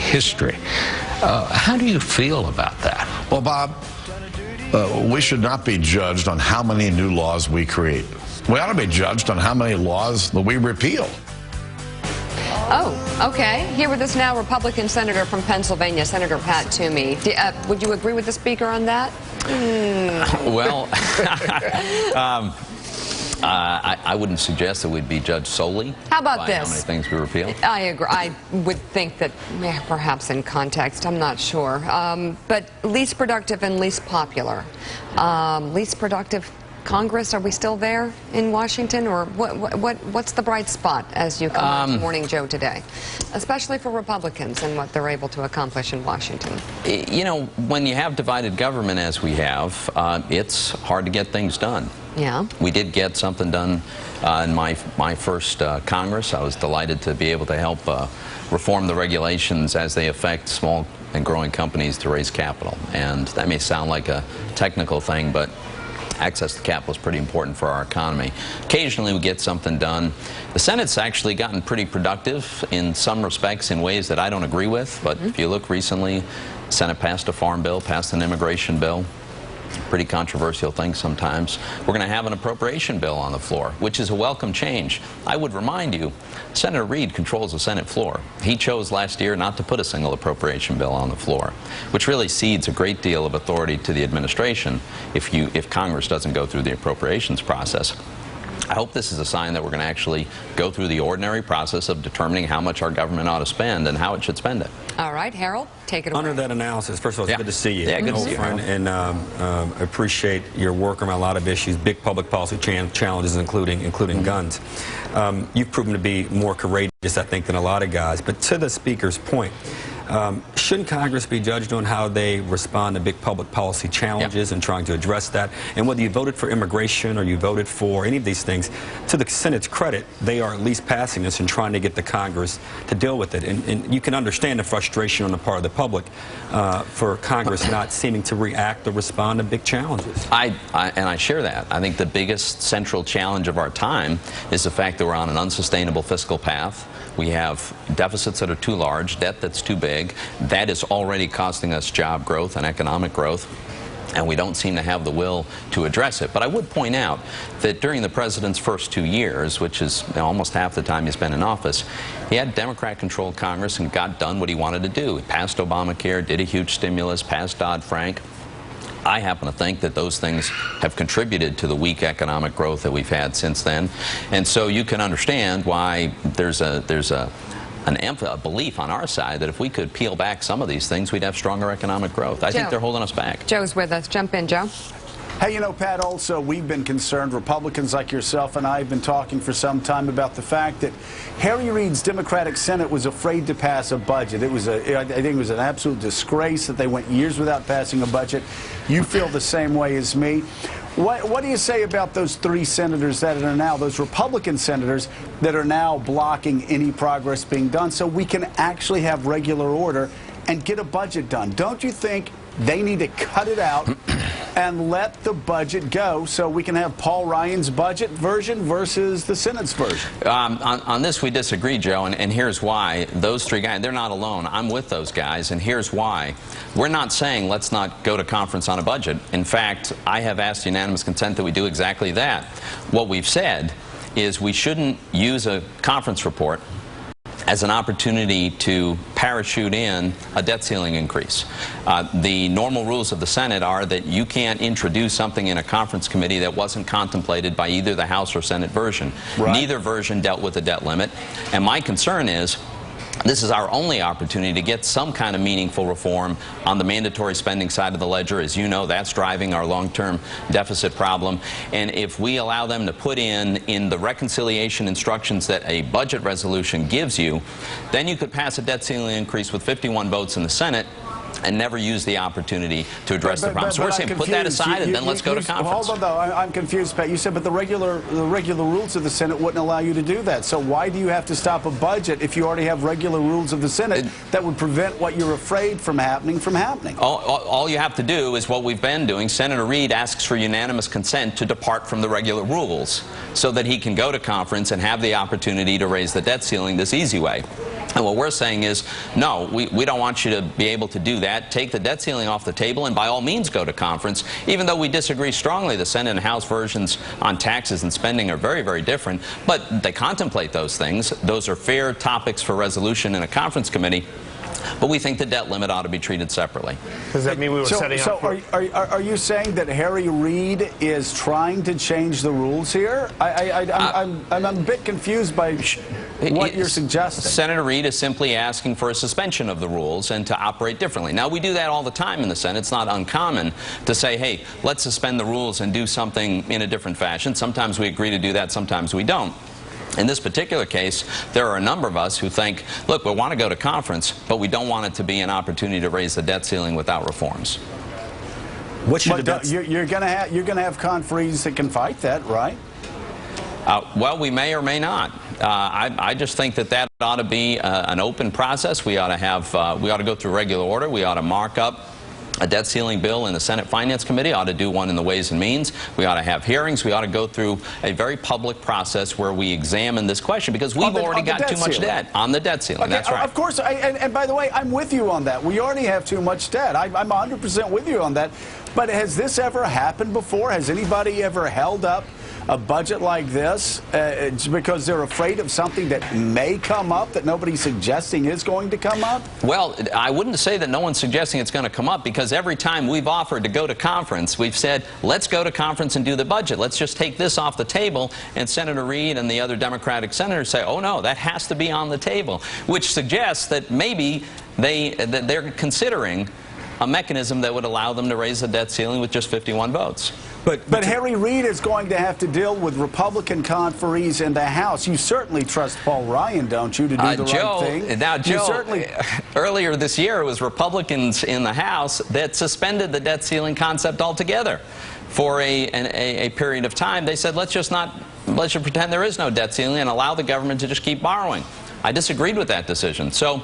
history. How do you feel about that? Well, Bob, we should not be judged on how many new laws we create. We ought to be judged on how many laws that we repeal. Oh, okay. Here with us now, Republican Senator from Pennsylvania, Senator Pat Toomey. Would you agree with the Speaker on that? Well, I wouldn't suggest that we'd be judged solely How about by this? how many things we repeal. I agree. I would think that perhaps in context, I'm not sure. But least productive and least popular. Least productive Congress, are we still there in Washington, or what's the bright spot as you come to Morning Joe today, especially for Republicans and what they're able to accomplish in Washington? You know, when you have divided government as we have, it's hard to get things done. Yeah. We did get something done in my first Congress. I was delighted to be able to help reform the regulations as they affect small and growing companies to raise capital. And that may sound like a technical thing, but access to capital is pretty important for our economy. Occasionally we get something done. The Senate's actually gotten pretty productive in some respects in ways that I don't agree with, but if you look recently, the Senate passed a farm bill, passed an immigration bill. Pretty controversial things sometimes. We're going to have an appropriation bill on the floor, which is a welcome change. I would remind you, Senator Reid controls the Senate floor. He chose last year not to put a single appropriation bill on the floor, which really cedes a great deal of authority to the administration if Congress doesn't go through the appropriations process. I hope this is a sign that we're going to actually go through the ordinary process of determining how much our government ought to spend and how it should spend it. All right, Harold, take it away. Under that analysis, first of all, it's good to see you. Yeah, good to see you. And appreciate your work on a lot of issues, big public policy challenges, including guns. You've proven to be more courageous, I think, than a lot of guys. But to the Speaker's point, shouldn't Congress be judged on how they respond to big public policy challenges and trying to address that? And whether you voted for immigration or you voted for any of these things, to the Senate's credit, they are at least passing this and trying to get the Congress to deal with it. And you can understand the frustration on the part of the public for Congress not seeming to react or respond to big challenges. And I share that. I think the biggest central challenge of our time is the fact that we're on an unsustainable fiscal path. We have deficits that are too large, debt that's too big. That is already costing us job growth and economic growth, and we don't seem to have the will to address it. But I would point out that during the president's first 2 years, which is almost half the time he's been in office, he had Democrat-controlled Congress and got done what he wanted to do. He passed Obamacare, did a huge stimulus, passed Dodd-Frank. I happen to think that those things have contributed to the weak economic growth that we've had since then. And so you can understand why there's a belief on our side that if we could peel back some of these things, we'd have stronger economic growth. I think they're holding us back. Joe's with us. Jump in, Joe. Hey, you know, Pat, also, we've been concerned, Republicans like yourself and I have been talking for some time about the fact that Harry Reid's Democratic Senate was afraid to pass a budget. I think it was an absolute disgrace that they went years without passing a budget. You feel the same way as me. What do you say about those 3 senators that are now, those Republican senators that are now blocking any progress being done so we can actually have regular order and get a budget done? Don't you think they need to cut it out and let the budget go so we can have Paul Ryan's budget version versus the Senate's version? On this, we disagree, Joe, and here's why. Those 3 guys, they're not alone. I'm with those guys, and here's why. We're not saying let's not go to conference on a budget. In fact, I have asked unanimous consent that we do exactly that. What we've said is we shouldn't use a conference report as an opportunity to parachute in a debt ceiling increase. The normal rules of the Senate are that you can't introduce something in a conference committee that wasn't contemplated by either the House or Senate version. Right. Neither version dealt with the debt limit. And my concern is this is our only opportunity to get some kind of meaningful reform on the mandatory spending side of the ledger. As you know, that's driving our long-term deficit problem. And if we allow them to put in the reconciliation instructions that a budget resolution gives you, then you could pass a debt ceiling increase with 51 votes in the Senate and never use the opportunity to address the problem. So we're saying put that aside and then let's go to conference. Hold on, though. I'm confused, Pat. You said, but the regular rules of the Senate wouldn't allow you to do that. So why do you have to stop a budget if you already have regular rules of the Senate that would prevent what you're afraid from happening from happening? All you have to do is what we've been doing. Senator Reid asks for unanimous consent to depart from the regular rules so that he can go to conference and have the opportunity to raise the debt ceiling this easy way. And what we're saying is, no, we don't want you to be able to do that. Take the debt ceiling off the table and by all means go to conference. Even though we disagree strongly, the Senate and House versions on taxes and spending are very, very different. But they contemplate those things. Those are fair topics for resolution in a conference committee. But we think the debt limit ought to be treated separately. Does that mean we were setting up for... are you saying that Harry Reid is trying to change the rules here? I'm a bit confused by what you're suggesting. Senator Reid is simply asking for a suspension of the rules and to operate differently. Now, we do that all the time in the Senate. It's not uncommon to say, hey, let's suspend the rules and do something in a different fashion. Sometimes we agree to do that, sometimes we don't. In this particular case, there are a number of us who think, look, we want to go to conference, but we don't want it to be an opportunity to raise the debt ceiling without reforms. What should you're going to have conferees that can fight that, right? Well, we may or may not. I just think that ought to be an open process. We ought to go through regular order. We ought to mark up a debt ceiling bill in the Senate Finance Committee. Ought to do one in the Ways and Means. We ought to have hearings. We ought to go through a very public process where we examine this question, because we've already got too much debt on the debt ceiling. Okay, that's right. Of course, and by the way, I'm with you on that. We already have too much debt. I'm 100% with you on that. But has this ever happened before? Has anybody ever held up a budget like this because they're afraid of something that may come up that nobody's suggesting is going to come up? Well, I wouldn't say that no one's suggesting it's going to come up, because every time we've offered to go to conference, we've said, let's go to conference and do the budget. Let's just take this off the table. And Senator Reid and the other Democratic senators say, oh, no, that has to be on the table, which suggests that maybe they're considering a mechanism that would allow them to raise the debt ceiling with just 51 votes. But Harry Reid is going to have to deal with Republican conferees in the House. You certainly trust Paul Ryan, don't you, to do the right thing? Now, Joe, earlier this year, it was Republicans in the House that suspended the debt ceiling concept altogether for a period of time. They said, let's just pretend there is no debt ceiling and allow the government to just keep borrowing. I disagreed with that decision. So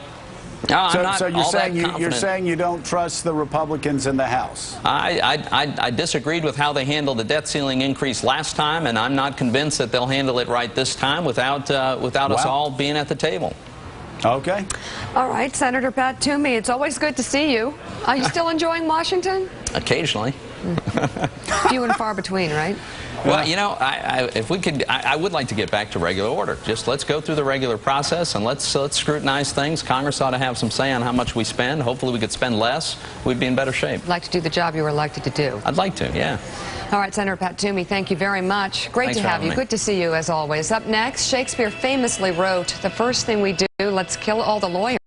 you're saying you don't trust the Republicans in the House? I disagreed with how they handled the debt ceiling increase last time, and I'm not convinced that they'll handle it right this time without us all being at the table. Okay. All right, Senator Pat Toomey, it's always good to see you. Are you still enjoying Washington? Occasionally. Few and far between, right? Well, you know, if we could, I would like to get back to regular order. Just let's go through the regular process and let's scrutinize things. Congress ought to have some say on how much we spend. Hopefully we could spend less. We'd be in better shape. You'd like to do the job you were elected to do. I'd like to, yeah. All right, Senator Pat Toomey, thank you very much. Great to have you. Good to see you, as always. Up next, Shakespeare famously wrote, the first thing we do, let's kill all the lawyers.